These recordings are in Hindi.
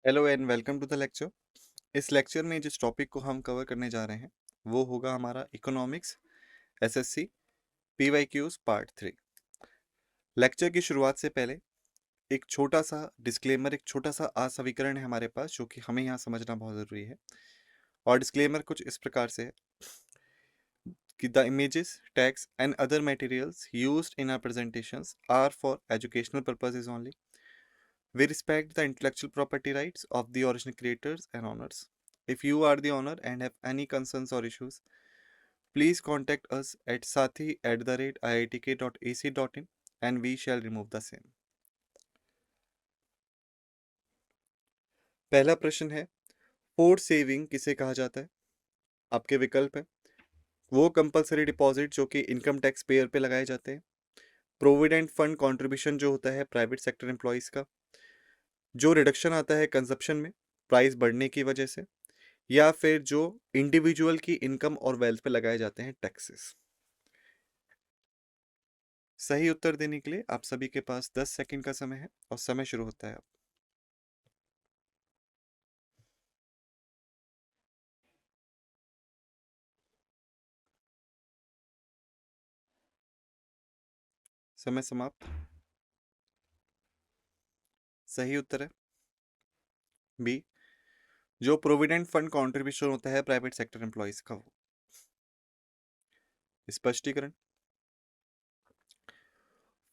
Hello and welcome to the lecture. इस लेक्चर में जिस टॉपिक को हम कवर करने जा रहे हैं वो होगा हमारा economics SSC PYQs part 3। Lecture की शुरुआत से पहले एक छोटा सा डिस्क्लेमर, एक छोटा सा असवीकरण है हमारे पास जो कि हमें यहाँ समझना बहुत ज़रूरी है। और डिस्क्लेमर कुछ इस प्रकार से है कि the images, text and other materials used in our presentations are for educational purposes only. We respect the intellectual property rights of the original creators and owners. If you are the owner and have any concerns or issues, please contact us at sathi@iitk.ac.in and we shall remove the same. पहला प्रश्न है, फोर्स सेविंग किसे कहा जाता है? आपके विकल्प है, वो कंपलसरी डिपॉजिट जो कि इनकम टैक्स पेयर पे लगाए जाते हैं, प्रोविडेंट फंड कंट्रीब्यूशन जो होता है प्राइवेट सेक्टर एम्प्लॉयज़ का, जो रिडक्शन आता है कंजप्शन में प्राइस बढ़ने की वजह से, या फिर जो इंडिविजुअल की इनकम और वेल्थ पे लगाए जाते हैं टैक्सेस। सही उत्तर देने के लिए आप सभी के पास 10 सेकंड का समय है और समय शुरू होता है अब। समय समाप्त। सही उत्तर है बी, जो प्रोविडेंट फंड कंट्रीब्यूशन होता है प्राइवेट सेक्टर एम्प्लॉयज का वो। स्पष्टीकरण,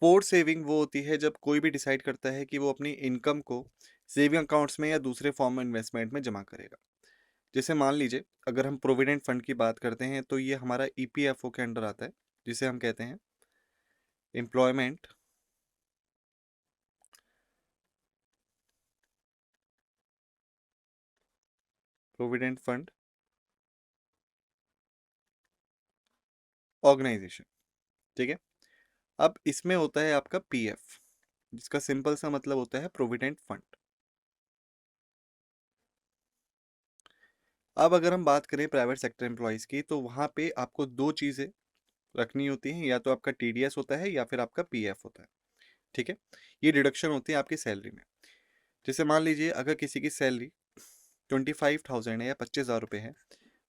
फोर्स सेविंग वो होती है जब कोई भी डिसाइड करता है कि वो अपनी इनकम को सेविंग अकाउंट्स में या दूसरे फॉर्म में इन्वेस्टमेंट में जमा करेगा। जैसे मान लीजिए अगर हम प्रोविडेंट फंड की बात करते हैं तो ये हमारा ईपीएफओ के अंडर आता है, जिसे हम कहते हैं एम्प्लॉयमेंट प्रोविडेंट फंड ऑर्गेनाइजेशन। ठीक है, अब इसमें होता है आपका पीएफ, जिसका सिंपल सा मतलब होता है प्रोविडेंट फंड। अब अगर हम बात करें प्राइवेट सेक्टर एम्प्लॉयज की तो वहां पे आपको दो चीजें रखनी होती हैं, या तो आपका टीडीएस होता है या फिर आपका पीएफ होता है। ठीक है, ये डिडक्शन होती है आपकी सैलरी में। जैसे मान लीजिए अगर किसी की सैलरी 25,000 है या 25,000 रुपये है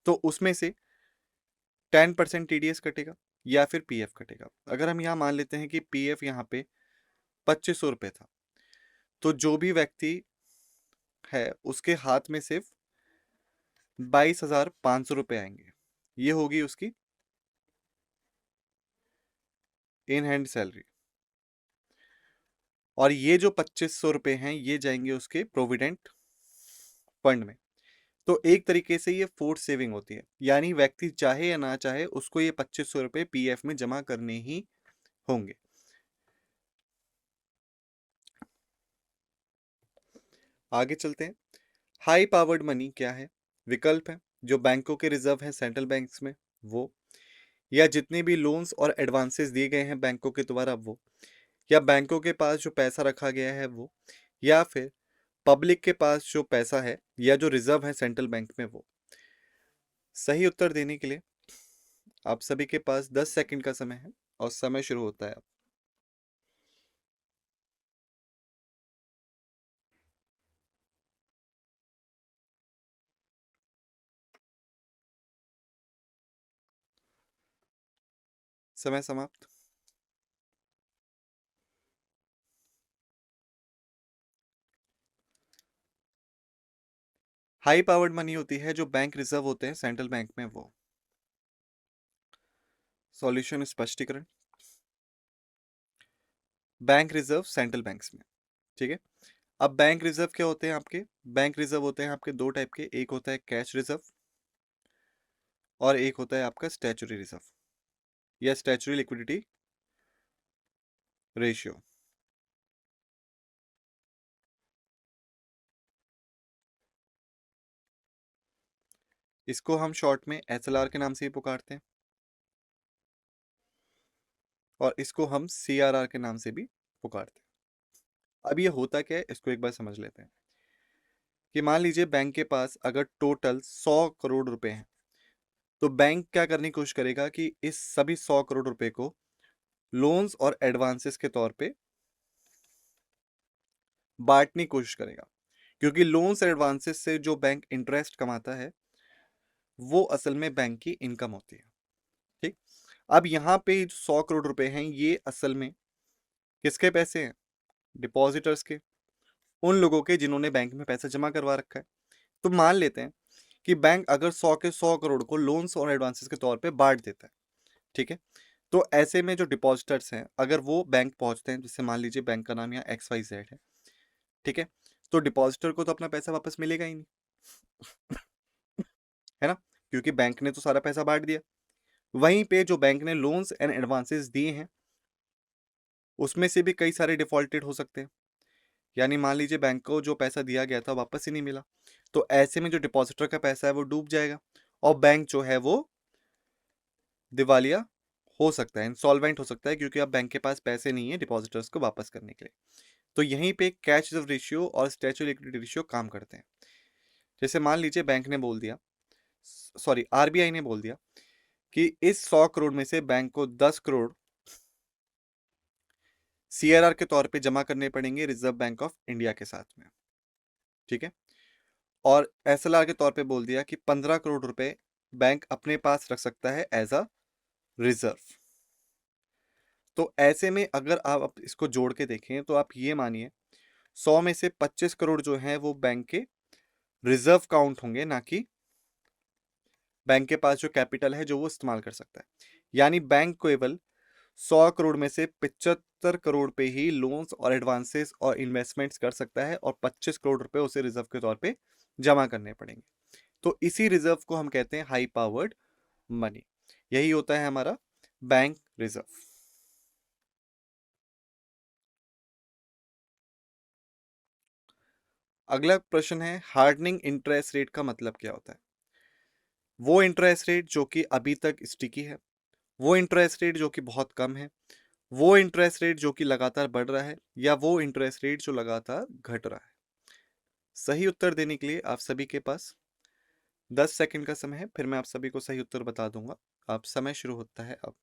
तो उसमें से 10% टीडीएस कटेगा या फिर पीएफ कटेगा। अगर हम यहाँ मान लेते हैं कि पीएफ यहाँ पे 2500 रुपये था, तो जो भी व्यक्ति है उसके हाथ में सिर्फ 22,500 रुपये आएंगे। ये होगी उसकी इन हैंड सैलरी, और ये जो 2500 रुपये हैं ये जाएंगे उसके प्रोविडेंट फंड में। तो एक तरीके से ये फोर्स सेविंग होती है, यानी व्यक्ति चाहे या ना चाहे उसको ये 2500 रुपये पीएफ में जमा करने ही होंगे। आगे चलते हैं, हाई पावर्ड मनी क्या है? विकल्प है, जो बैंकों के रिजर्व हैं सेंट्रल बैंक्स में वो, या जितने भी लोन्स और एडवांसेस दिए गए हैं बैंकों के द्वारा वो, या बैंकों के पास जो पैसा रखा गया है वो, या फिर पब्लिक के पास जो पैसा है या जो रिजर्व है सेंट्रल बैंक में वो। सही उत्तर देने के लिए आप सभी के पास 10 सेकंड का समय है और समय शुरू होता है अब। समय समाप्त। हाई पावर्ड मनी होती है जो बैंक रिजर्व होते हैं सेंट्रल बैंक में वो। सॉल्यूशन स्पष्टीकरण, बैंक रिजर्व सेंट्रल बैंक्स में। ठीक है, अब बैंक रिजर्व क्या होते हैं आपके? बैंक रिजर्व होते हैं आपके दो टाइप के, एक होता है कैश रिजर्व और एक होता है आपका स्टैचुरी रिजर्व या स्टैचुरी लिक्विडिटी रेशियो। इसको हम शॉर्ट में एसएलआर के नाम से ही पुकारते हैं और इसको हम सीआरआर के नाम से भी पुकारते हैं। अब ये होता क्या है इसको एक बार समझ लेते हैं कि मान लीजिए बैंक के पास अगर टोटल 100 करोड़ रुपए हैं तो बैंक क्या करने की कोशिश करेगा कि इस सभी 100 करोड़ रुपए को लोन्स और एडवांसेस के तौर पे बांटने की कोशिश करेगा। क्योंकि लोन्स और एडवांसेस से जो बैंक इंटरेस्ट कमाता है वो असल में बैंक की इनकम होती है। ठीक, अब यहाँ पे जो 100 करोड़ रुपए हैं ये असल में किसके पैसे हैं? डिपॉजिटर्स के, उन लोगों के जिन्होंने बैंक में पैसा जमा करवा रखा है। तो मान लेते हैं कि बैंक अगर 100 के 100 करोड़ को लोन्स और एडवांसेस के तौर पे बांट देता है, ठीक है, तो ऐसे में जो डिपॉजिटर्स हैं अगर वो बैंक पहुंचते हैं, जैसे मान लीजिए बैंक का नाम यहाँ XYZ है, ठीक है, तो डिपॉजिटर को तो अपना पैसा वापस मिलेगा ही नहीं, है ना, क्योंकि बैंक ने तो सारा पैसा बांट दिया। वहीं पे जो बैंक ने लोन्स एंड एडवांसेस दिए हैं उसमें से भी कई सारे डिफॉल्टेड हो सकते हैं, यानी मान लीजिए बैंक को जो पैसा दिया गया था वापस ही नहीं मिला, तो ऐसे में जो डिपॉजिटर का पैसा है वो डूब जाएगा और बैंक जो है वो दिवालिया हो सकता है, इंसॉल्वेंट हो सकता है, क्योंकि अब बैंक के पास पैसे नहीं है डिपॉजिटर्स को वापस करने के लिए। तो यहीं पे कैश रिजर्व रेशियो और स्टैच्यूटरी लिक्विडिटी रेशियो काम करते हैं। जैसे मान लीजिए बैंक ने बोल दिया, सॉरी RBI ने बोल दिया कि इस 100 करोड़ में से बैंक को 10 करोड़ CRR के तौर पे जमा करने पड़ेंगे रिजर्व बैंक ऑफ इंडिया के साथ में, ठीक है, और SLR के तौर पे बोल दिया कि 15 करोड़ रुपए बैंक अपने पास रख सकता है एज अ रिजर्व। तो ऐसे में अगर आप इसको जोड़ के देखें तो आप ये मानिए 100 में से 25 करोड़ जो हैं वो बैंक के रिजर्व काउंट होंगे, ना कि बैंक के पास जो कैपिटल है जो वो इस्तेमाल कर सकता है। यानी बैंक केवल 100 करोड़ में से 75 करोड़ पे ही लोन्स और एडवांसेस और इन्वेस्टमेंट्स कर सकता है और 25 करोड़ रुपए उसे रिजर्व के तौर पे जमा करने पड़ेंगे। तो इसी रिजर्व को हम कहते हैं हाई पावर्ड मनी। यही होता है हमारा बैंक रिजर्व। अगला प्रश्न है हार्डनिंग इंटरेस्ट रेट का मतलब क्या होता है? वो इंटरेस्ट रेट जो कि अभी तक स्टिकी है, वो इंटरेस्ट रेट जो कि बहुत कम है, वो इंटरेस्ट रेट जो कि लगातार बढ़ रहा है, या वो इंटरेस्ट रेट जो लगातार घट रहा है। सही उत्तर देने के लिए आप सभी के पास 10 सेकंड का समय है, फिर मैं आप सभी को सही उत्तर बता दूंगा। आप समय शुरू होता है अब।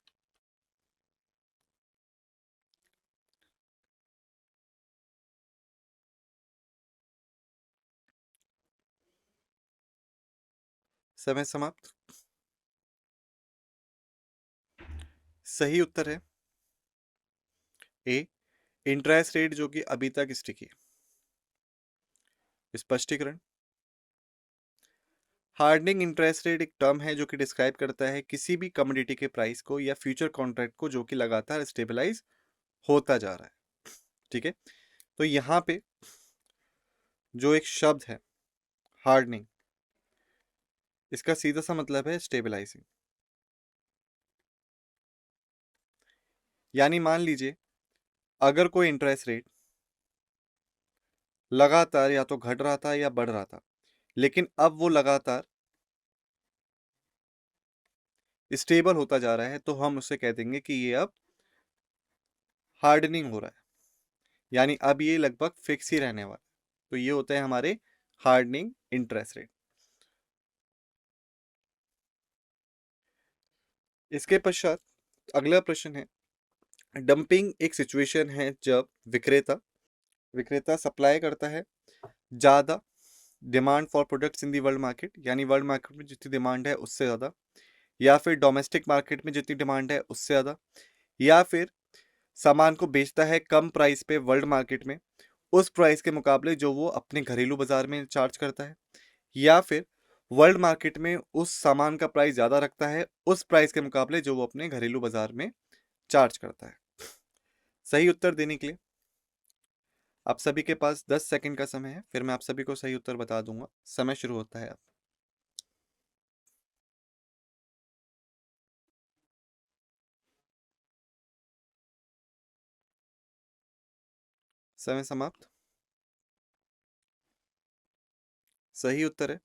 समय समाप्त। सही उत्तर है ए, इंटरेस्ट रेट जो कि अभी तक स्टिकी है। स्पष्टीकरण, हार्डनिंग इंटरेस्ट रेट एक टर्म है जो कि डिस्क्राइब करता है किसी भी कमोडिटी के प्राइस को या फ्यूचर कॉन्ट्रैक्ट को जो कि लगातार स्टेबलाइज होता जा रहा है, ठीक है। तो यहाँ पे जो एक शब्द है हार्डनिंग, इसका सीधा सा मतलब है स्टेबलाइजिंग। यानी मान लीजिए अगर कोई इंटरेस्ट रेट लगातार या तो घट रहा था या बढ़ रहा था, लेकिन अब वो लगातार स्टेबल होता जा रहा है, तो हम उसे कह देंगे कि ये अब हार्डनिंग हो रहा है, यानी अब ये लगभग फिक्स ही रहने वाला है। तो ये होते हैं हमारे हार्डनिंग इंटरेस्ट रेट। इसके पश्चात अगला प्रश्न है, डंपिंग एक सिचुएशन है जब विक्रेता विक्रेता सप्लाई करता है ज़्यादा demand for products in the world market, यानी वर्ल्ड मार्केट में जितनी डिमांड है उससे ज़्यादा, या फिर डोमेस्टिक मार्केट में जितनी डिमांड है उससे ज़्यादा, या फिर सामान को बेचता है कम प्राइस पे वर्ल्ड मार्केट में उस प्राइस के मुकाबले जो वो अपने घरेलू बाजार में चार्ज करता है, या फिर वर्ल्ड मार्केट में उस सामान का प्राइस ज़्यादा रखता है उस प्राइस के मुकाबले जो वो अपने घरेलू बाजार में चार्ज करता है। सही उत्तर देने के लिए आप सभी के पास 10 सेकंड का समय है, फिर मैं आप सभी को सही उत्तर बता दूंगा। समय शुरू होता है अब। समय समाप्त। सही उत्तर है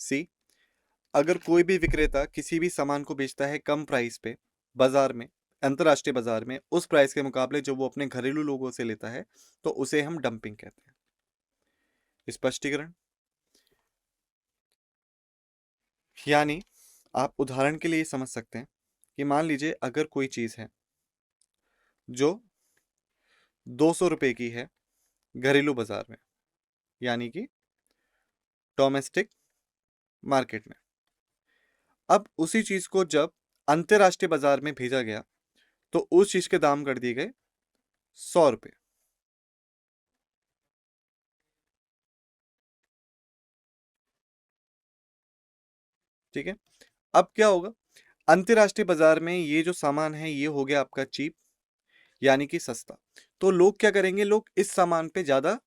सी, अगर कोई भी विक्रेता किसी भी सामान को बेचता है कम प्राइस पे बाजार में, अंतरराष्ट्रीय बाजार में उस प्राइस के मुकाबले जो वो अपने घरेलू लोगों से लेता है, तो उसे हम डंपिंग कहते हैं। स्पष्टीकरण, यानी आप उदाहरण के लिए समझ सकते हैं कि मान लीजिए अगर कोई चीज़ है जो 200 रुपए की है घरेलू बाजार में, यानी कि डोमेस्टिक मार्केट में। अब उसी चीज को जब अंतरराष्ट्रीय बाजार में भेजा गया तो उस चीज के दाम कर दिए गए 100 रुपये। ठीक है, अब क्या होगा, अंतरराष्ट्रीय बाजार में ये जो सामान है ये हो गया आपका चीप, यानी कि सस्ता। तो लोग क्या करेंगे, लोग इस सामान पे ज्यादा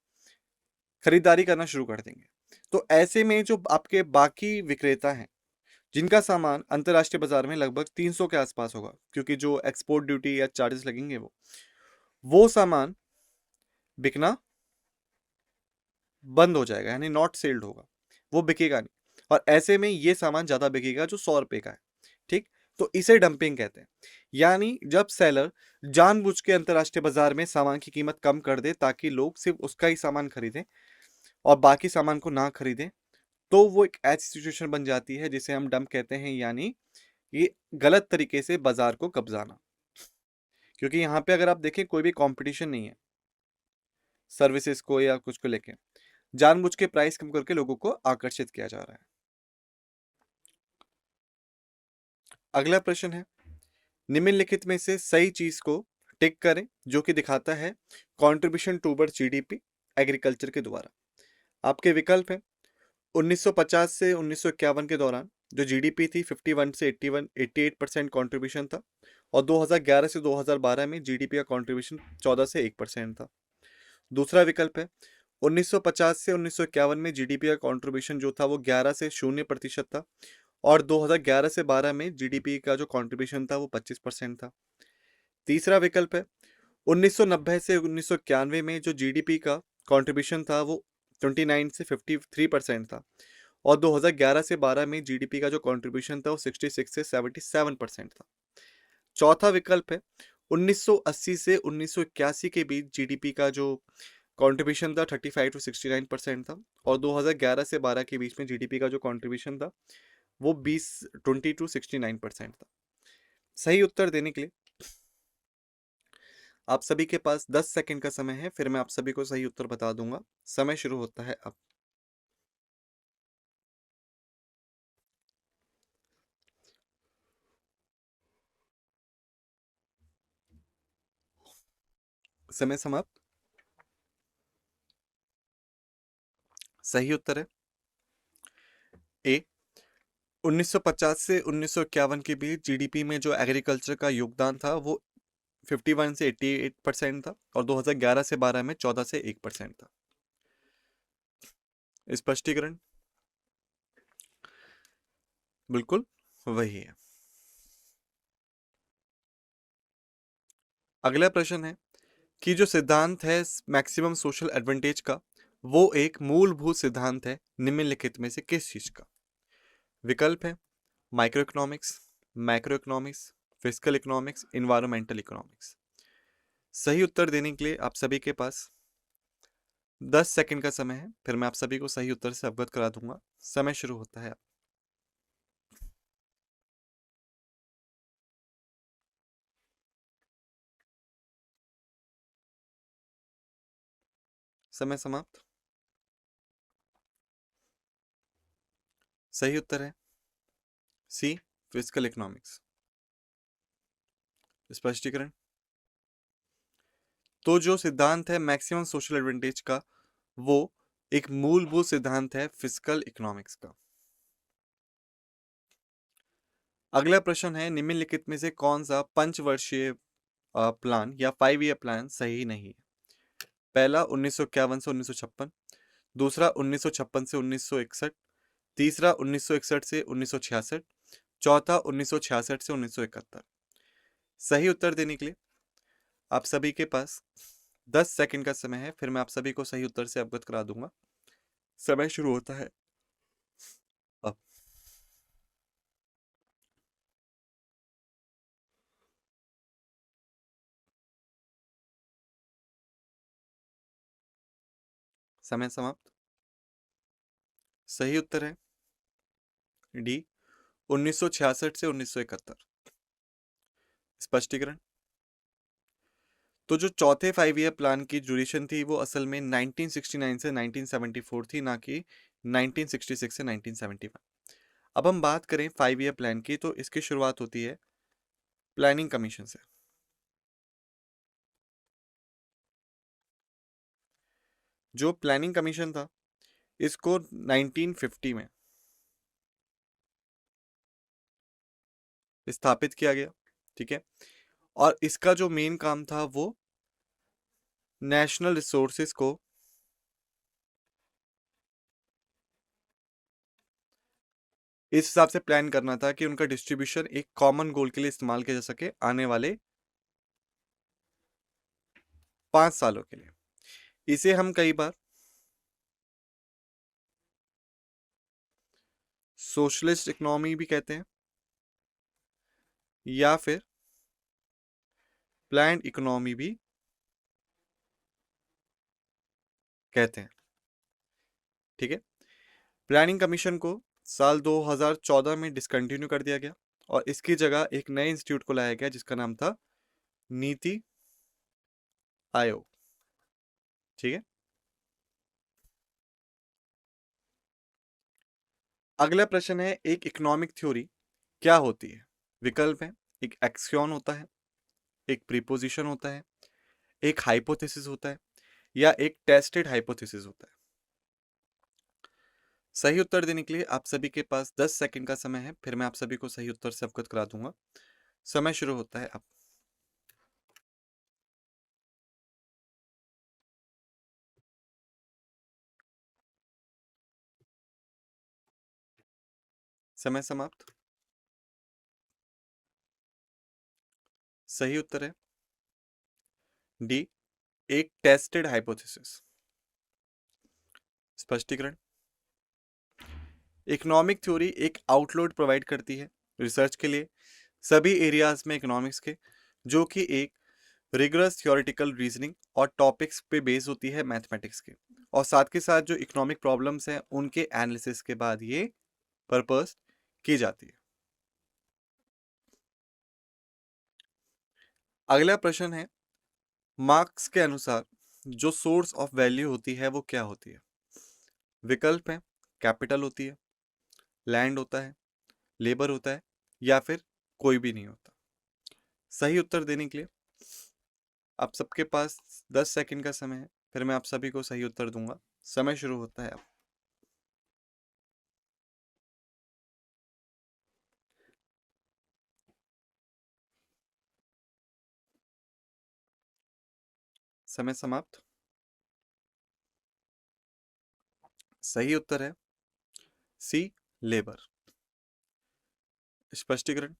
खरीदारी करना शुरू कर देंगे। तो ऐसे में जो आपके बाकी विक्रेता हैं जिनका सामान अंतरराष्ट्रीय बाजार में लगभग 300 के आसपास होगा, क्योंकि जो एक्सपोर्ट ड्यूटी या चार्जेस लगेंगे वो सामान बिकना बंद हो जाएगा, यानी नॉट सेल्ड होगा, वो बिकेगा नहीं। और ऐसे में ये सामान ज्यादा बिकेगा जो 100 रुपए का है। ठीक, तो इसे डंपिंग कहते हैं। यानी जब सेलर जानबूझ के अंतरराष्ट्रीय बाजार में सामान की कीमत कम कर दे ताकि लोग सिर्फ उसका ही सामान खरीदें और बाकी सामान को ना खरीदें, तो वो एक ऐसी सिचुएशन बन जाती है जिसे हम डंप कहते हैं, यानी ये गलत तरीके से बाजार को कब्जाना। क्योंकि यहाँ पे अगर आप देखें कोई भी कंपटीशन नहीं है सर्विसेज को या कुछ को लेके, जानबूझ के प्राइस कम करके लोगों को आकर्षित किया जा रहा है। अगला प्रश्न है, निम्नलिखित में से सही चीज को टिक करें जो कि दिखाता है कंट्रीब्यूशन टूवर्ड्स जीडीपी एग्रीकल्चर के द्वारा। आपके विकल्प है, 1950 से 1951 के दौरान जो जीडीपी थी 51 से 88% कंट्रीब्यूशन था, और 2011 से 2012 में जीडीपी का कंट्रीब्यूशन 14 से 1% था। दूसरा विकल्प है, 1950 से 1951 में जीडीपी का कंट्रीब्यूशन जो था वो 11 से 0% था, और 2011 से 12 में जीडीपी का जो कंट्रीब्यूशन था वो 25% था। तीसरा विकल्प है, 1990 से 1991 में जो जीडीपी का कंट्रीब्यूशन था वो 29 से 53% था, और 2011 से 12 में जीडीपी का जो कंट्रीब्यूशन था वो 66 से 77% था। चौथा विकल्प है, 1980 से 1981 के बीच जीडीपी का जो कंट्रीब्यूशन था 35 टू 69% था, और 2011 से 12 के बीच में जीडीपी का जो कंट्रीब्यूशन था वो 20 टू 69% था। सही उत्तर देने के लिए आप सभी के पास 10 सेकंड का समय है, फिर मैं आप सभी को सही उत्तर बता दूंगा। समय शुरू होता है अब। समय समाप्त। सही उत्तर है ए, 1950 से 1951 के बीच जीडीपी में जो एग्रीकल्चर का योगदान था वो 51 से 88% था, और 2011 से 12 में 14 से 1% था। स्पष्टीकरण बिल्कुल वही है। अगला प्रश्न है कि जो सिद्धांत है मैक्सिमम सोशल एडवांटेज का, वो एक मूलभूत सिद्धांत है निम्नलिखित में से किस चीज का? विकल्प है, micro economics, macro economics, physical economics, environmental economics. सही उत्तर देने के लिए आप सभी के पास 10 सेकंड का समय है, फिर मैं आप सभी को सही उत्तर से अवगत करा दूंगा। समय शुरू होता है। समय समाप्त। सही उत्तर है सी, फिजिकल इकोनॉमिक्स। स्पष्टीकरण, तो जो सिद्धांत है मैक्सिमम सोशल एडवांटेज का, वो एक मूलभूत सिद्धांत है फिजिकल इकोनॉमिक्स का। अगला प्रश्न है, निम्नलिखित में से कौन सा पंचवर्षीय प्लान या 5 ईयर प्लान सही नहीं है? पहला 1951 से 1956, दूसरा 1956 से 1961, तीसरा 1961 से 1966, चौथा 1966 से 1971। सही उत्तर देने के लिए आप सभी के पास 10 सेकंड का समय है, फिर मैं आप सभी को सही उत्तर से अवगत करा दूंगा। समय शुरू होता है अब। समय समाप्त। सही उत्तर है डी, 1966 से 1971। स्पष्टीकरण, तो जो चौथे 5 ईयर प्लान की ड्यूरेशन थी वो असल में 1969 से 1974 थी, ना कि 1966 से 1971। अब हम बात करें 5 ईयर प्लान की, तो इसकी शुरुआत होती है प्लानिंग कमीशन से। जो प्लानिंग कमीशन था इसको 1950 में स्थापित किया गया, ठीक है। और इसका जो मेन काम था वो नेशनल रिसोर्सेज को इस हिसाब से प्लान करना था कि उनका डिस्ट्रीब्यूशन एक कॉमन गोल के लिए इस्तेमाल किया जा सके आने वाले 5 सालों के लिए। इसे हम कई बार सोशलिस्ट इकोनॉमी भी कहते हैं या फिर प्लान्ड इकोनॉमी भी कहते हैं, ठीक है। प्लानिंग कमीशन को साल 2014 में डिसकंटिन्यू कर दिया गया और इसकी जगह एक नए इंस्टीट्यूट को लाया गया जिसका नाम था नीति आयोग, ठीक है। अगला प्रश्न है, एक इकोनॉमिक थ्योरी क्या होती है? विकल्प है, एक एक्सियन होता है, एक प्रीपोजिशन होता है, एक हाइपोथेसिस होता है, या एक टेस्टेड हाइपोथेसिस होता है। सही उत्तर देने के लिए आप सभी के पास 10 सेकंड का समय है, फिर मैं आप सभी को सही उत्तर से अवगत करा दूंगा। समय शुरू होता है अब। समय समाप्त। सही उत्तर है डी, एक टेस्टेड हाइपोथेसिस। स्पष्टीकरण, इकोनॉमिक थ्योरी एक आउटलेट प्रोवाइड करती है रिसर्च के लिए सभी एरियाज में इकोनॉमिक्स के, जो कि एक रिगरस थियोरेटिकल रीजनिंग और टॉपिक्स पे बेस होती है मैथमेटिक्स के, और साथ के साथ जो इकोनॉमिक प्रॉब्लम्स हैं उनके एनालिसिस के बाद ये पर्पस की जाती है। अगला प्रश्न है, मार्क्स के अनुसार जो सोर्स ऑफ वैल्यू होती है वो क्या होती है? विकल्प है, कैपिटल होती है, लैंड होता है, लेबर होता है, या फिर कोई भी नहीं होता। सही उत्तर देने के लिए आप सबके पास 10 सेकंड का समय है, फिर मैं आप सभी को सही उत्तर दूंगा। समय शुरू होता है अब। समय समाप्त। सही उत्तर है सी, लेबर। स्पष्टीकरण,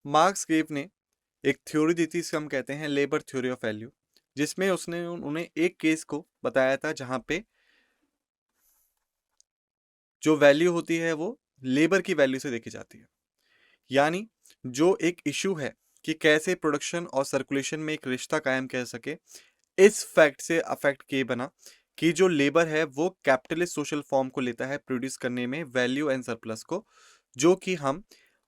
मार्क्स गेव ने एक थ्योरी दी थी, इसको हम कहते हैं लेबर थ्योरी ऑफ वैल्यू, जिसमें उसने उन्हें एक केस को बताया था जहां पे जो वैल्यू होती है वो लेबर की वैल्यू से देखी जाती है। यानी जो एक इशू है कि कैसे प्रोडक्शन और सर्कुलेशन में एक रिश्ता कायम किया जा सके, इस फैक्ट से अफेक्ट किए बना कि जो लेबर है वो कैपिटलिस्ट सोशल फॉर्म को लेता है प्रोड्यूस करने में वैल्यू एंड सरप्लस को, जो कि हम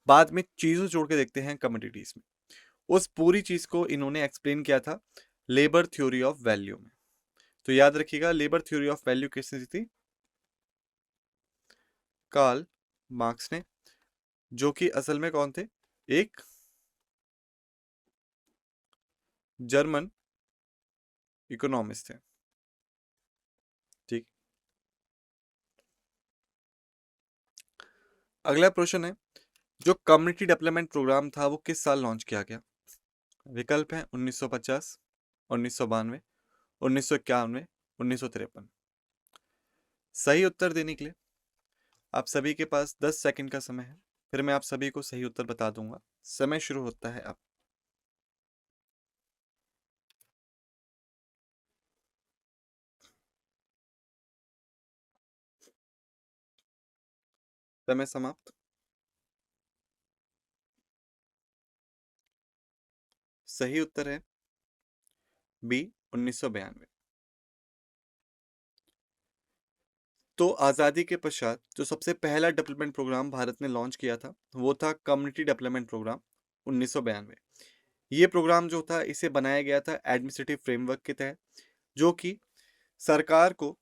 बाद में चीजों जोड़ के देखते हैं कमोडिटीज में। उस पूरी चीज को इन्होंने एक्सप्लेन किया था लेबर थ्योरी ऑफ वैल्यू में। तो याद रखिएगा, लेबर थ्योरी ऑफ वैल्यू किसने दी थी? कार्ल मार्क्स ने, जो कि असल में कौन थे? एक जर्मन इकोनॉमिस्ट थे, ठीक। अगला प्रश्न है, जो कम्युनिटी डेवलपमेंट प्रोग्राम था वो किस साल लॉन्च किया गया? विकल्प है 1950, 1992, 1991, 1953। सही उत्तर देने के लिए आप सभी के पास 10 सेकंड का समय है, फिर मैं आप सभी को सही उत्तर बता दूंगा। समय शुरू होता है अब। समय समाप्त। सही उत्तर है बी, 1992। तो आज़ादी के पश्चात जो सबसे पहला डेवलपमेंट प्रोग्राम भारत ने लॉन्च किया था वो था कम्युनिटी डेवलपमेंट प्रोग्राम 1992। ये प्रोग्राम जो था इसे बनाया गया था एडमिनिस्ट्रेटिव फ्रेमवर्क के तहत, जो कि सरकार को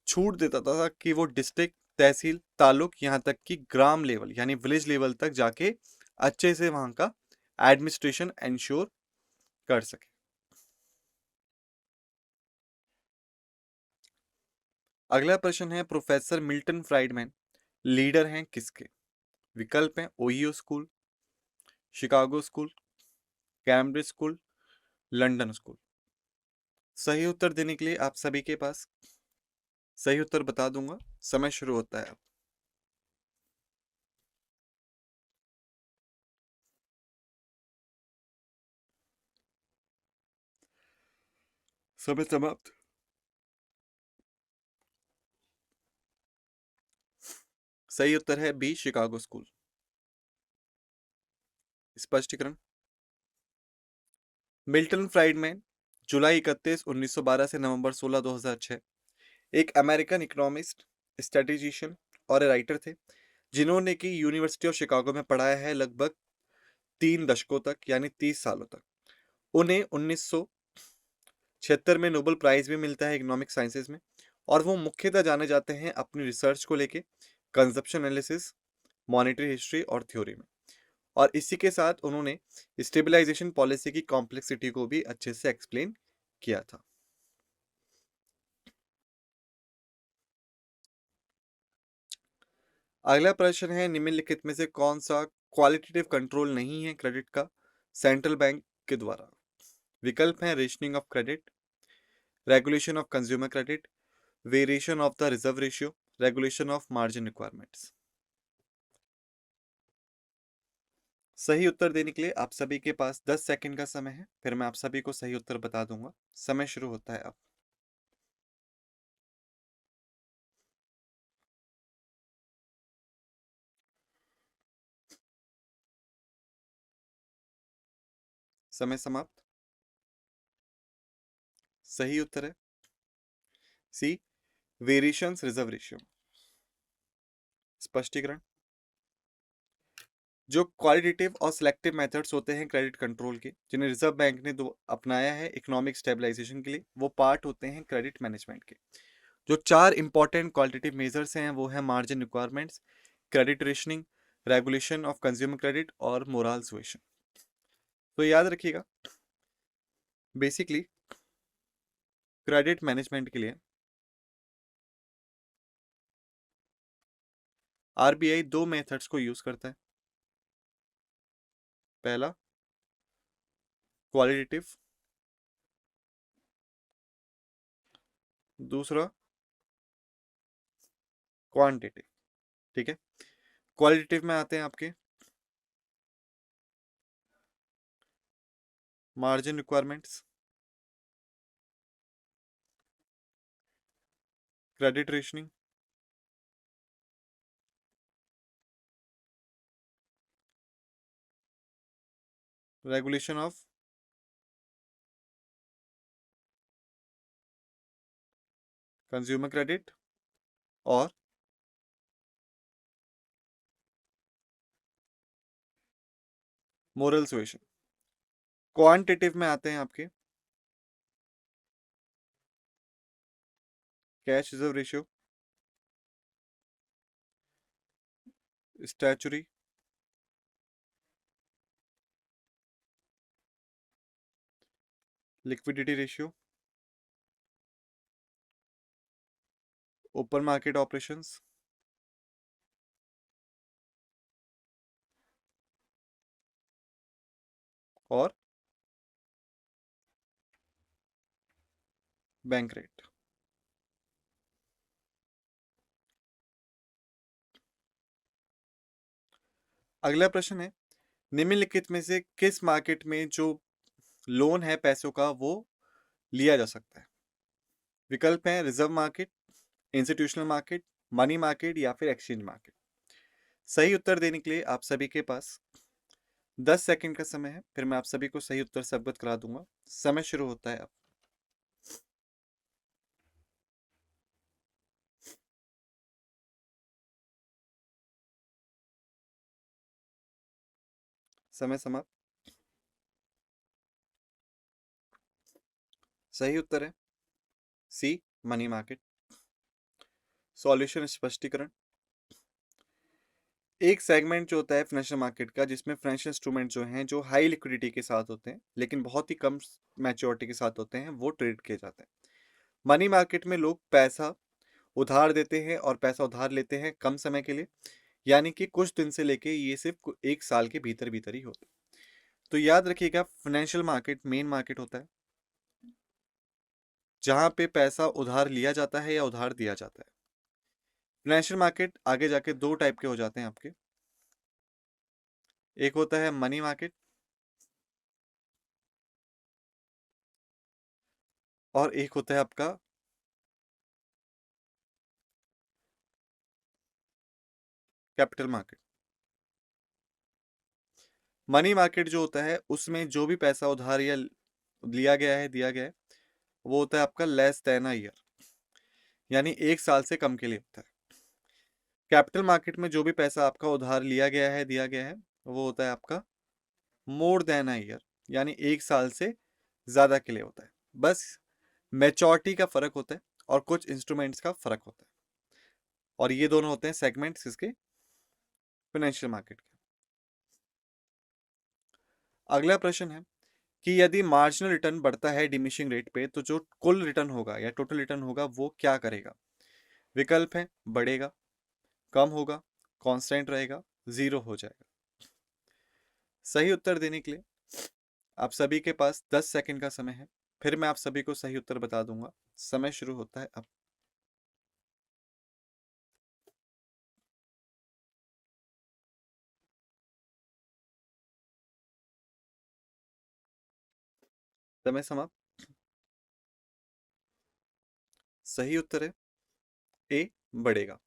छूट देता था कि वो डिस्ट्रिक्ट, तहसील, तालुक, यहाँ तक कि ग्राम लेवल यानी विलेज लेवल तक जाके अच्छे से वहां का एडमिनिस्ट्रेशन इंश्योर कर सके। अगला प्रश्न है, प्रोफेसर मिल्टन फ्राइडमैन लीडर हैं किसके? विकल्प हैं Ohio school, Chicago school, Cambridge school, London school. सही उत्तर देने के लिए आप सभी के पास सही उत्तर बता दूंगा, समय शुरू होता है अब। समय समाप्त। सही उत्तर है बी, शिकागो स्कूल। स्पष्टीकरण, मिल्टन फ्राइडमैन जुलाई 31 1912 से नवंबर 16 2006 एक अमेरिकन इकोनॉमिस्ट, स्ट्रेटेजिशियन और राइटर थे, जिन्होंने की यूनिवर्सिटी ऑफ शिकागो में पढ़ाया है लगभग 3 दशकों तक यानी 30 सालों तक। उन्हें 1976 में नोबेल प्राइज भी मिलता है इकोनॉमिक साइंसेज में, और वो मुख्यतः जाने जाते हैं अपनी रिसर्च को लेके कंजप्शन एनालिसिस, मॉनेटरी हिस्ट्री और थ्योरी में। और इसी के साथ उन्होंने स्टेबलाइजेशन पॉलिसी की कॉम्प्लेक्सिटी को भी अच्छे से एक्सप्लेन किया था। अगला प्रश्न है, निम्नलिखित में से कौन सा क्वालिटेटिव कंट्रोल नहीं है क्रेडिट का सेंट्रल बैंक के द्वारा? विकल्प हैं rationing of credit, regulation of consumer credit, variation of the reserve ratio, regulation of margin requirements. सही उत्तर देने के लिए आप सभी के पास 10 सेकंड का समय है, फिर मैं आप सभी को सही उत्तर बता दूंगा। समय शुरू होता है अब। समय समाप्त। सही उत्तर है सी, वेरिएशंस रिजर्व रेशियो। स्पष्टीकरण, जो क्वालिटेटिव और सिलेक्टिव मेथड्स होते हैं क्रेडिट कंट्रोल के, जिन्हें रिजर्व बैंक ने अपनाया है इकोनॉमिक स्टेबलाइजेशन के लिए, वो पार्ट होते हैं क्रेडिट मैनेजमेंट के। जो 4 इंपॉर्टेंट क्वालिटेटिव मेजर्स हैं वो है margin requirements, credit rationing, regulation of consumer credit और मोरल सुएशन। तो याद रखिएगा, बेसिकली क्रेडिट मैनेजमेंट के लिए आरबीआई 2 मेथड्स को यूज करता है। पहला क्वालिटेटिव, दूसरा क्वांटिटेटिव। ठीक है, क्वालिटेटिव में आते हैं आपके margin requirements, credit rationing, regulation of consumer credit और मोरल सुएशन। क्वांटिटेटिव में आते हैं आपके cash reserve ratio, statutory, liquidity ratio, open market operations और बैंक रेट। अगला प्रश्न है, निम्नलिखित में से किस मार्केट में जो लोन है पैसों का वो लिया जा सकता है? विकल्प हैं reserve market, institutional market, money market या फिर एक्सचेंज मार्केट। सही उत्तर देने के लिए आप सभी के पास 10 सेकंड का समय है, फिर मैं आप सभी को सही उत्तर से अवगत करा दूंगा। समय शुरू होता है अब। समय समाप्त। सही उत्तर है सी, मनी मार्केट। सॉल्यूशन स्पष्टीकरण। एक सेगमेंट जो होता है फाइनेंशियल मार्केट का, जिसमें फाइनेंशियल इंस्ट्रूमेंट जो हैं जो हाई लिक्विडिटी के साथ होते हैं लेकिन बहुत ही कम मैच्योरिटी के साथ होते हैं, वो ट्रेड किए जाते हैं। मनी मार्केट में लोग पैसा उधार देते हैं और पैसा उधार लेते हैं कम समय के लिए, यानी कि कुछ दिन से लेके ये सिर्फ एक साल के भीतर भीतर ही होता है। तो याद रखिएगा, फाइनेंशियल मार्केट मेन मार्केट होता है जहां पे पैसा उधार लिया जाता है या उधार दिया जाता है। फाइनेंशियल मार्केट आगे जाके दो टाइप के हो जाते हैं आपके। एक होता है मनी मार्केट और एक होता है आपका कैपिटल मार्केट। मनी मार्केट जो होता है उसमें जो भी पैसा उधार या लिया गया है, दिया गया है, वो होता है आपका लेस देन अ ईयर, यानी एक साल से कम के लिए होता है। कैपिटल मार्केट में जो भी पैसा आपका उधार लिया गया है, दिया गया है, वो होता है आपका मोर देन अ ईयर, यानी एक साल से ज्यादा के लिए होता है। बस मैच्योरिटी का फर्क होता है और कुछ इंस्ट्रूमेंट्स का फर्क होता है, और ये दोनों होते हैं सेगमेंट्स इसके फाइनेंशियल मार्केट के। अगला प्रश्न है कि यदि मार्जिनल रिटर्न बढ़ता है डिमिनिशिंग रेट पे, तो जो कुल रिटर्न होगा या टोटल रिटर्न होगा वो क्या करेगा। विकल्प है बढ़ेगा, कम होगा, कांस्टेंट रहेगा, जीरो हो जाएगा। सही उत्तर देने के लिए आप सभी के पास 10 सेकंड का समय है, फिर मैं आप सभी को सही उत्तर बता दूंगा। समय शुरू होता है अब। समय समाप्त। सही उत्तर है ए, बढ़ेगा।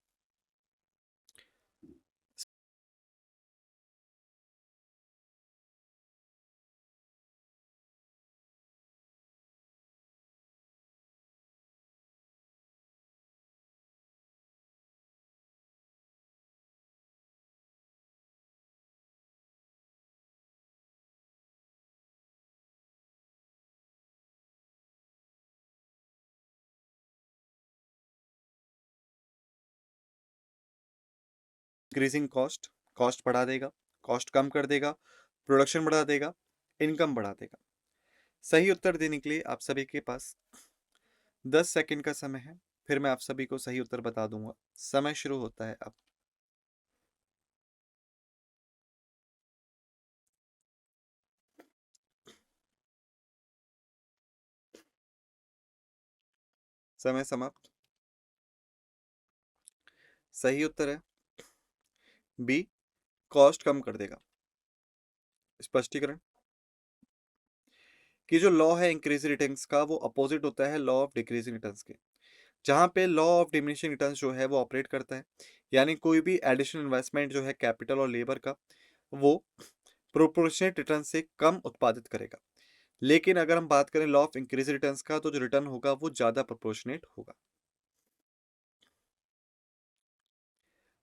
इंक्रीजिंग कॉस्ट, कॉस्ट बढ़ा देगा, कॉस्ट कम कर देगा, प्रोडक्शन बढ़ा देगा, इनकम बढ़ा देगा। सही उत्तर देने के लिए आप सभी के पास 10 सेकंड का समय है, फिर मैं आप सभी को सही उत्तर बता दूंगा। समय शुरू होता है अब। समय समाप्त। सही उत्तर है बी, कॉस्ट कम कर देगा। स्पष्टीकरण कि जो लॉ है इंक्रीजिंग रिटर्न्स का, वो अपोजिट होता है लॉ ऑफ डिक्रीजिंग रिटर्न्स के। जहां पे लॉ ऑफ डिमिनिशिंग रिटर्न्स जो है वो ऑपरेट करता है, यानी कोई भी एडिशनल इन्वेस्टमेंट जो है कैपिटल और लेबर का, वो प्रोपोर्शनेट रिटर्न से कम उत्पादित करेगा। लेकिन अगर हम बात करें लॉ ऑफ इंक्रीज रिटर्न्स का, तो जो रिटर्न होगा वो ज्यादा प्रोपोर्शनेट होगा।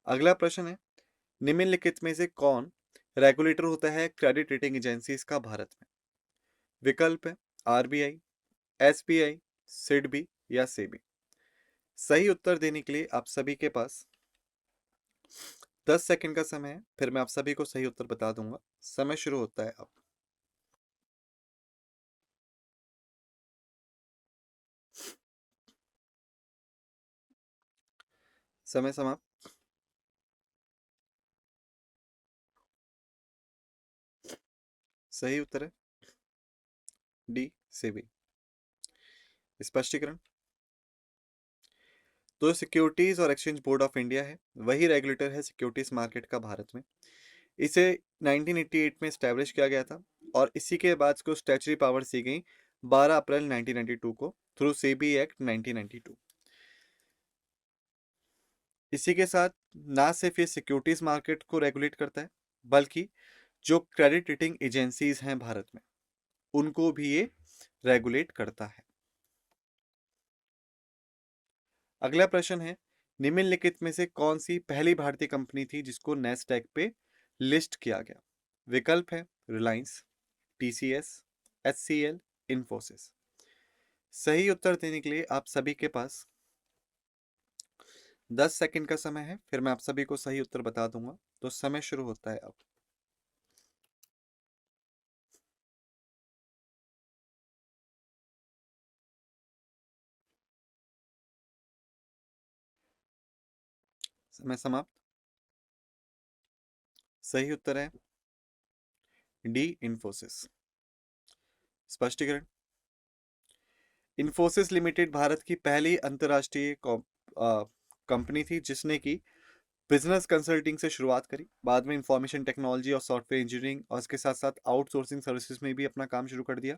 अगला प्रश्न है, निम्नलिखित में से कौन रेगुलेटर होता है क्रेडिट रेटिंग एजेंसीज का भारत में। विकल्प है आरबीआई, एसबीआई, सिडबी या सेबी। सही उत्तर देने के लिए आप सभी के पास 10 सेकंड का समय है, फिर मैं आप सभी को सही उत्तर बता दूंगा। समय शुरू होता है अब। समय समाप्त। सही उत्तर है डी, सेबी। स्पष्टीकरण तो सिक्योरिटीज और एक्सचेंज बोर्ड ऑफ इंडिया है, वही रेगुलेटर है सिक्योरिटीज मार्केट का भारत में। इसे 1988 में स्टैब्लिश किया गया था और इसी के बाद इसको स्टैच्यूटरी पावर्स दी गई 12 अप्रैल 1992 को थ्रू सेबी एक्ट 1992। इसी के साथ ना सिर्फ ये सिक्योरिटीज मार्केट को रेगुलेट करता है, बल्कि जो क्रेडिट रेटिंग एजेंसीज हैं भारत में, उनको भी ये रेगुलेट करता है। अगला प्रश्न है, निम्नलिखित में से कौन सी पहली भारतीय कंपनी थी जिसको नेस्डैक पे लिस्ट किया गया। विकल्प है रिलायंस, टीसीएस, एचसीएल, इन्फोसिस। सही उत्तर देने के लिए आप सभी के पास 10 सेकंड का समय है, फिर मैं आप सभी को सही उत्तर बता दूंगा। तो समय शुरू होता है अब। समय समाप्त। सही उत्तर है डी, इंफोसिस। स्पष्टीकरण। इंफोसिस लिमिटेड भारत की पहली अंतर्राष्ट्रीय कंपनी थी जिसने की बिजनेस कंसल्टिंग से शुरुआत करी, बाद में इंफॉर्मेशन टेक्नोलॉजी और सॉफ्टवेयर इंजीनियरिंग और इसके साथ साथ आउटसोर्सिंग सर्विसेज में भी अपना काम शुरू कर दिया।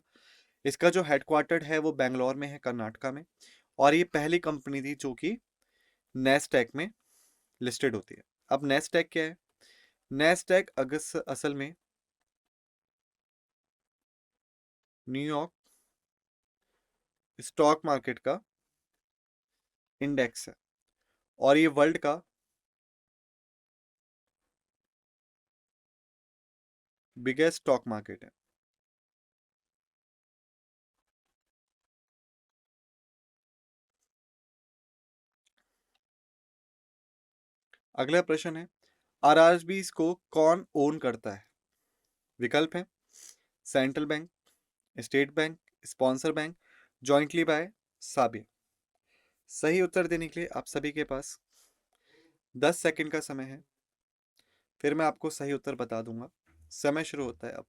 इसका जो हेडक्वार्टर है वो बेंगलोर में है, कर्नाटका में। और ये पहली कंपनी थी जो कि नेस्टैक में लिस्टेड होती है। अब नेस्टैक क्या है? नेस्टैक असल में न्यूयॉर्क स्टॉक मार्केट का इंडेक्स है और ये वर्ल्ड का बिगेस्ट स्टॉक मार्केट है। अगला प्रश्न है, आरआरबी को कौन ओन करता है? विकल्प है central bank, state bank, sponsor bank, jointly by साबिया। सही उत्तर देने के लिए आप सभी के पास 10 सेकंड का समय है, फिर मैं आपको सही उत्तर बता दूंगा। समय शुरू होता है अब।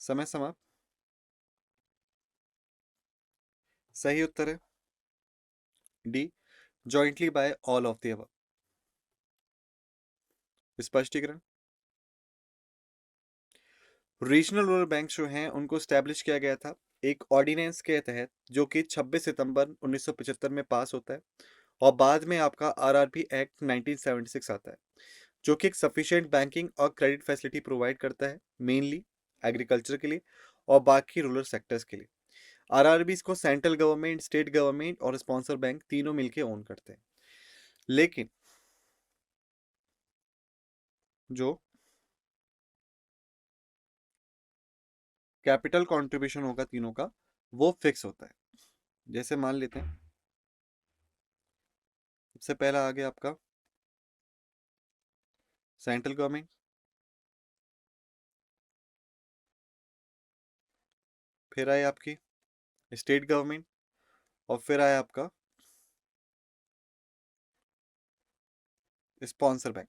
समय समाप्त। सही उत्तर है D, jointly by all of the above. स्पष्टीकरण। रीजनल रूरल बैंक जो हैं उनको स्टैब्लिश किया गया था एक ऑर्डिनेंस के तहत, जो कि 26 सितंबर 1975 में पास होता है। और बाद में आपका आरआरबी एक्ट 1976 आता है, जो कि एक सफिशिएंट बैंकिंग और क्रेडिट फैसिलिटी प्रोवाइड करता है, मेनली एग्रीकल्चर के लिए और बाकी रूरल सेक्टर्स के लिए। आरआरबी को सेंट्रल गवर्नमेंट, स्टेट गवर्नमेंट और स्पॉन्सर बैंक तीनों मिलकर ओन करते हैं। लेकिन जो कैपिटल कंट्रीब्यूशन होगा तीनों का, वो फिक्स होता है। जैसे मान लेते हैं, सबसे पहला आ गया आपका सेंट्रल गवर्नमेंट, फिर आए आपकी स्टेट गवर्नमेंट और फिर आया आपका स्पॉन्सर बैंक।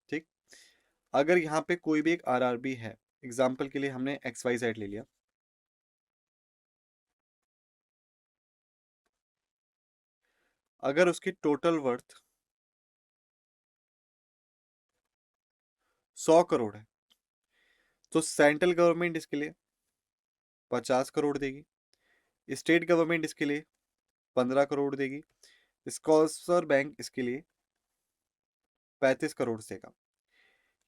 ठीक। अगर यहाँ पे कोई भी एक आरआरबी है, एग्जाम्पल के लिए हमने एक्स वाई जेड ले लिया, अगर उसकी टोटल वर्थ 100 करोड़ है तो सेंट्रल गवर्नमेंट इसके लिए 50 करोड़ देगी, स्टेट गवर्नमेंट इसके लिए 15 करोड़ देगी, स्पॉन्सर बैंक इसके लिए 35 करोड़ देगा।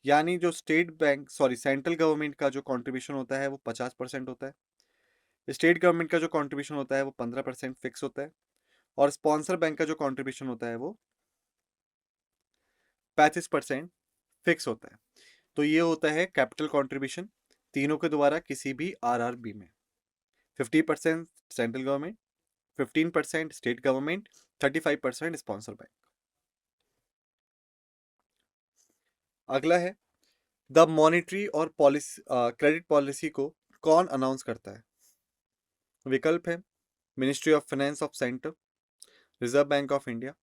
यानी जो state bank sorry central government का जो कंट्रीब्यूशन होता है वो 50% होता है, स्टेट गवर्नमेंट का जो कंट्रीब्यूशन होता है वो 15% फिक्स होता है, और स्पॉन्सर बैंक का जो कंट्रीब्यूशन होता है वो 35% फिक्स होता है। तो ये होता है कैपिटल कंट्रीब्यूशन तीनों के द्वारा किसी भी आरआरबी में। 50% central government, 15% state government, 35% sponsor bank. अगला है, द मॉनिटरी और पॉलिसी क्रेडिट पॉलिसी को कौन अनाउंस करता है? विकल्प है ministry of finance of centre, reserve bank of India,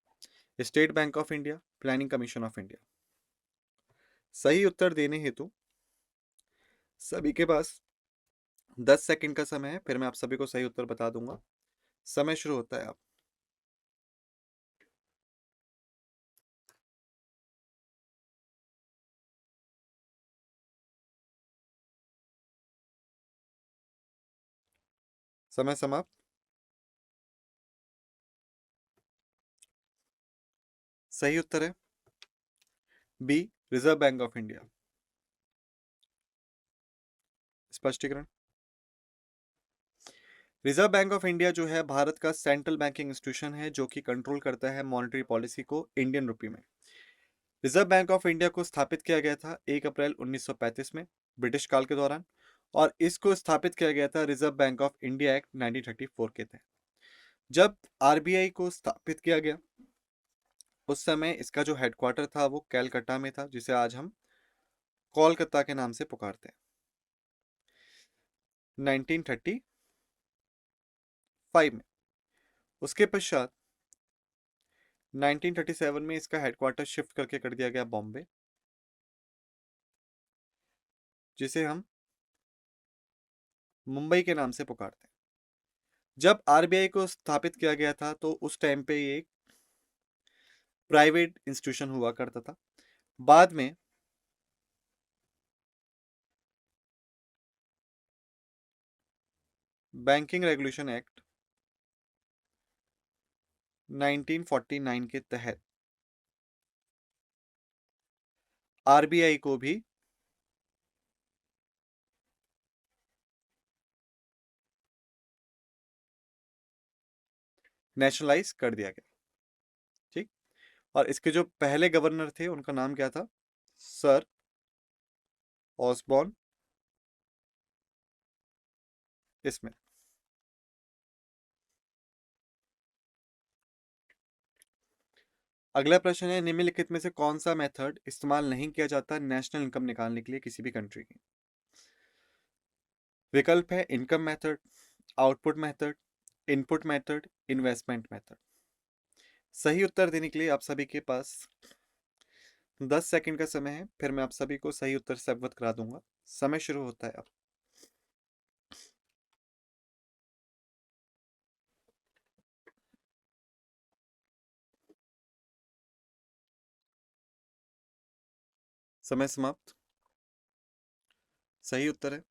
state bank of India, planning commission of India. सही उत्तर देने हेतु सभी के पास 10 सेकंड का समय है, फिर मैं आप सभी को सही उत्तर बता दूंगा। समय शुरू होता है अब। समय समाप्त। सही उत्तर है B, reserve bank of India. स्पष्टीकरण। रिजर्व बैंक ऑफ इंडिया जो है भारत का सेंट्रल बैंकिंग इंस्टीट्यूशन है जो कि कंट्रोल करता है मॉनेटरी पॉलिसी को इंडियन रुपी में। रिजर्व बैंक ऑफ इंडिया को स्थापित किया गया था 1 अप्रैल 1935 में ब्रिटिश काल के दौरान, और इसको स्थापित किया गया था reserve bank of India act 1934 के तहत। जब आरबीआई को स्थापित किया गया उस समय इसका जो हेडक्वार्टर था वो कैलकाटा में था, जिसे आज हम कोलकाता के नाम से पुकारते हैं। 1935 में उसके पश्चात 1937 में इसका हेडक्वार्टर शिफ्ट करके कर दिया गया बॉम्बे, जिसे हम मुंबई के नाम से पुकारते हैं। जब आरबीआई को स्थापित किया गया था तो उस टाइम पे ये एक प्राइवेट इंस्टीट्यूशन हुआ करता था। बाद में बैंकिंग रेगुलेशन एक्ट 1949 के तहत आरबीआई को भी नेशनलाइज कर दिया गया। ठीक। और इसके जो पहले गवर्नर थे उनका नाम क्या था? Sir Osborne Smith. अगला प्रश्न है, निम्नलिखित में से कौन सा मेथड इस्तेमाल नहीं किया जाता नेशनल इनकम निकालने के लिए किसी भी कंट्री की? विकल्प है income method, output method, input method, investment method. सही उत्तर देने के लिए आप सभी के पास 10 सेकंड का समय है, फिर मैं आप सभी को सही उत्तर से अवगत करा दूंगा। समय शुरू होता है अब। समय समाप्त। सही उत्तर है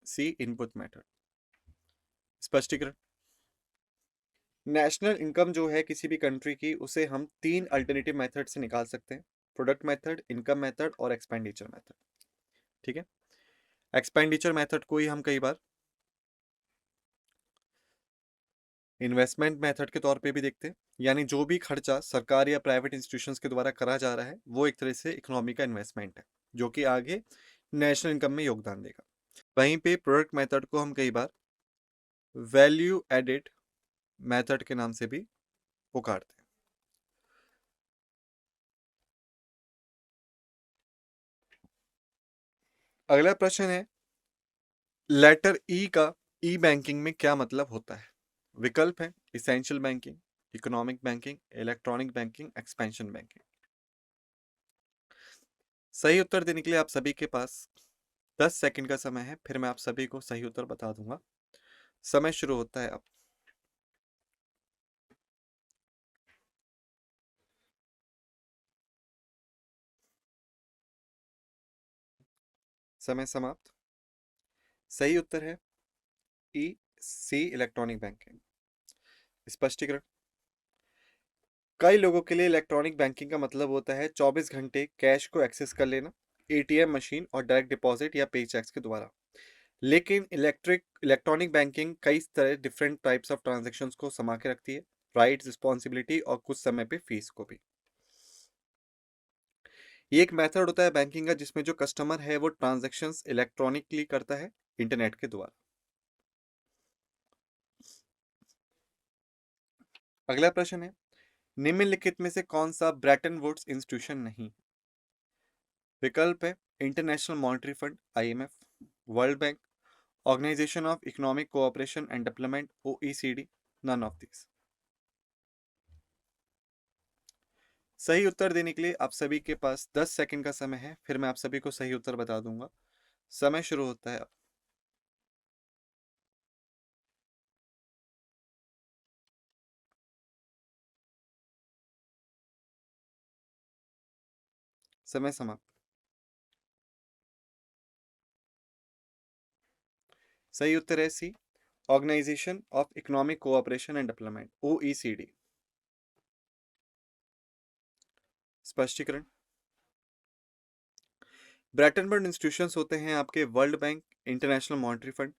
सी, इनपुट मेथड। स्पष्टीकरण, नेशनल इनकम जो है किसी भी कंट्री की, उसे हम 3 अल्टरनेटिव मेथड से निकाल सकते हैं: प्रोडक्ट मेथड, इनकम मेथड और एक्सपेंडिचर मेथड। ठीक है। एक्सपेंडिचर मेथड को ही हम कई बार इन्वेस्टमेंट मेथड के तौर पे भी देखते हैं, यानी जो भी खर्चा सरकार या प्राइवेट इंस्टीट्यूशंस के द्वारा करा जा रहा है वो एक तरह से इकोनॉमी का इन्वेस्टमेंट है जो कि आगे नेशनल इनकम में योगदान देगा। वहीं पे प्रोडक्ट मेथड को हम कई बार वैल्यू एडेड मेथड के नाम से भी पुकारते हैं। अगला प्रश्न है, लेटर ई का ई बैंकिंग में क्या मतलब होता है? विकल्प है essential banking, economic banking, electronic banking, expansion banking. सही उत्तर देने के लिए आप सभी के पास 10 सेकंड का समय है, फिर मैं आप सभी को सही उत्तर बता दूंगा। समय शुरू होता है अब। समय समाप्त। सही उत्तर है ई, सी, इलेक्ट्रॉनिक बैंकिंग। स्पष्टीकरण, कई लोगों के लिए इलेक्ट्रॉनिक बैंकिंग का मतलब होता है 24 घंटे कैश को एक्सेस कर लेना, एटीएम मशीन और डायरेक्ट डिपॉजिट या पे चेक्स के द्वारा। लेकिन इलेक्ट्रॉनिक बैंकिंग कई तरह डिफरेंट टाइप्स ऑफ ट्रांजैक्शंस को समा के रखती है, राइट्स, रिस्पॉन्सिबिलिटी और कुछ समय पे फीस को भी। ये एक मेथड होता है बैंकिंग का जिसमें जो कस्टमर है वो ट्रांजैक्शंस इलेक्ट्रॉनिकली करता है इंटरनेट के द्वारा। अगला प्रश्न है, निम्नलिखित में से कौन सा ब्रेटन वुड्स इंस्टीट्यूशन नहीं? विकल्प है international monetary fund IMF, world bank, organisation of economic cooperation and development OECD, none of this. सही उत्तर देने के लिए आप सभी के पास 10 सेकंड का समय है, फिर मैं आप सभी को सही उत्तर बता दूंगा। समय शुरू होता है अब। समय समाप्त। सही उत्तर है C, organisation of economic cooperation and development OECD. स्पष्टीकरण, ब्रेटन वुड्स इंस्टीट्यूशंस होते हैं आपके World Bank, International monetary Fund,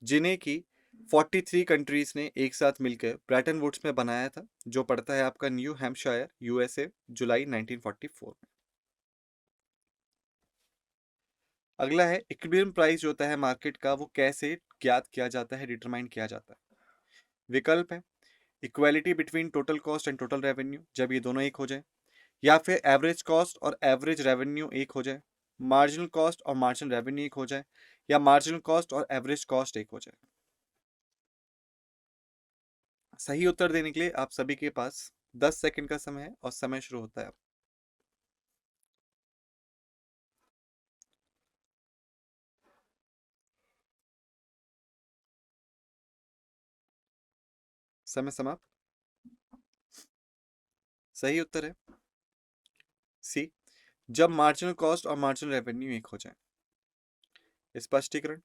जिन्हें की 43 कंट्रीज ने एक साथ मिलकर ब्रेटन वुड्स में बनाया था, जो पड़ता है आपका न्यू हैम्पशायर, यूएसए, जुलाई 1944 में। अगला है इक्विलिब्रियम प्राइस जो होता है मार्केट का, वो कैसे ज्ञात किया जाता है, डिटरमाइन किया जाता है। विकल्प है equality between total cost and total revenue, जब ये दोनों एक हो जाए, या फिर एवरेज कॉस्ट और एवरेज रेवेन्यू एक हो जाए, मार्जिनल कॉस्ट और मार्जिनल रेवेन्यू एक हो जाए, या मार्जिनल कॉस्ट और एवरेज कॉस्ट एक हो जाए। सही उत्तर देने के लिए आप सभी के पास 10 सेकंड का समय है और समय शुरू होता है अब। समय समाप्त। सही उत्तर है सी, जब मार्जिनल कॉस्ट और मार्जिनल रेवेन्यू एक हो जाए। स्पष्टीकरण,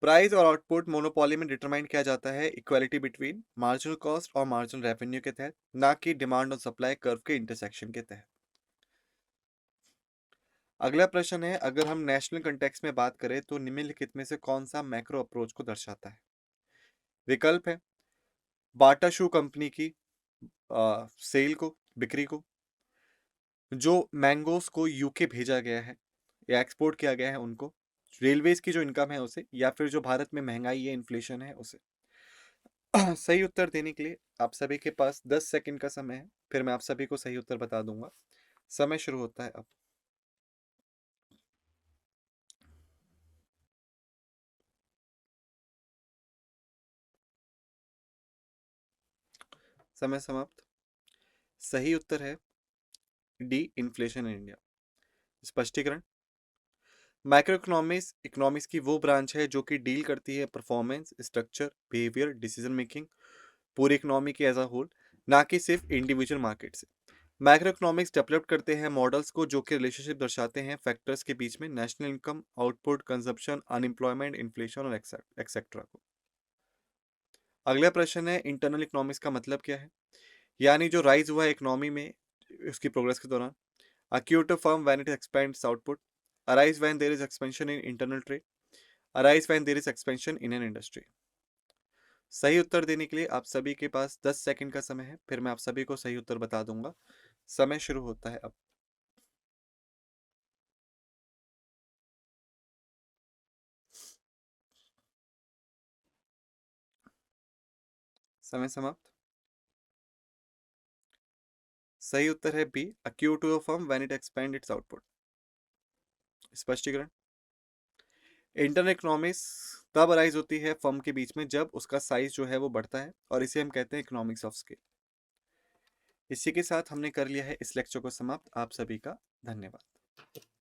प्राइस और आउटपुट मोनोपोली में डिटरमाइन किया जाता है इक्वालिटी बिटवीन मार्जिनल कॉस्ट और मार्जिनल रेवेन्यू के तहत, ना कि डिमांड और सप्लाई कर्व के इंटरसेक्शन के तहत। अगला प्रश्न है, अगर हम नेशनल कंटेक्स्ट में बात करें तो निम्नलिखित में से कौन सा मैक्रो अप्रोच को दर्शाता है। विकल्प है बाटा शू कंपनी की सेल को, बिक्री को, जो मैंगोस को यूके भेजा गया है या एक्सपोर्ट किया गया है उनको, रेलवेज की जो इनकम है उसे, या फिर जो भारत में महंगाई है, इन्फ्लेशन है, उसे। सही उत्तर देने के लिए आप सभी के पास 10 सेकंड का समय है, फिर मैं आप सभी को सही उत्तर बता दूंगा। समय शुरू होता है अब। समय समाप्त। सही उत्तर है डी, इन्फ्लेशन इन इंडिया। स्पष्टीकरण, माइक्रो इकोनॉमिक्स इकोनॉमिक्स की वो ब्रांच है जो कि डील करती है performance, structure, behaviour, decision making, पूरी इकोनॉमी की एज अ होल, ना कि सिर्फ इंडिविजुअल मार्केट से। मैक्रो इकोनॉमिक्स डेवलप करते हैं मॉडल्स को जो कि रिलेशनशिप दर्शाते हैं फैक्टर्स के बीच में, national income, output, consumption, unemployment, inflation और एक्सेट्रा को। अगला प्रश्न है इंटरनल इकोनॉमिक्स का मतलब क्या है, यानी जो राइज हुआ है इकोनॉमी में उसकी प्रोग्रेस के दौरान। Accrue to firm when it expands output, arise when there is expansion in internal trade, arise when there is expansion in an industry. सही उत्तर देने के लिए आप सभी के पास 10 सेकंड का समय है, फिर मैं आप सभी को सही उत्तर बता दूंगा। समय शुरू होता है अब। समय समाप्त। सही उत्तर है B, accrue to a firm when it expand its output. स्पष्टीकरण, इंटरनल इकोनॉमिक्स तब अराइज होती है फर्म के बीच में जब उसका साइज जो है वो बढ़ता है, और इसे हम कहते हैं इकोनॉमिक्स ऑफ स्केल। इसी के साथ हमने कर लिया है इस लेक्चर को समाप्त। आप सभी का धन्यवाद।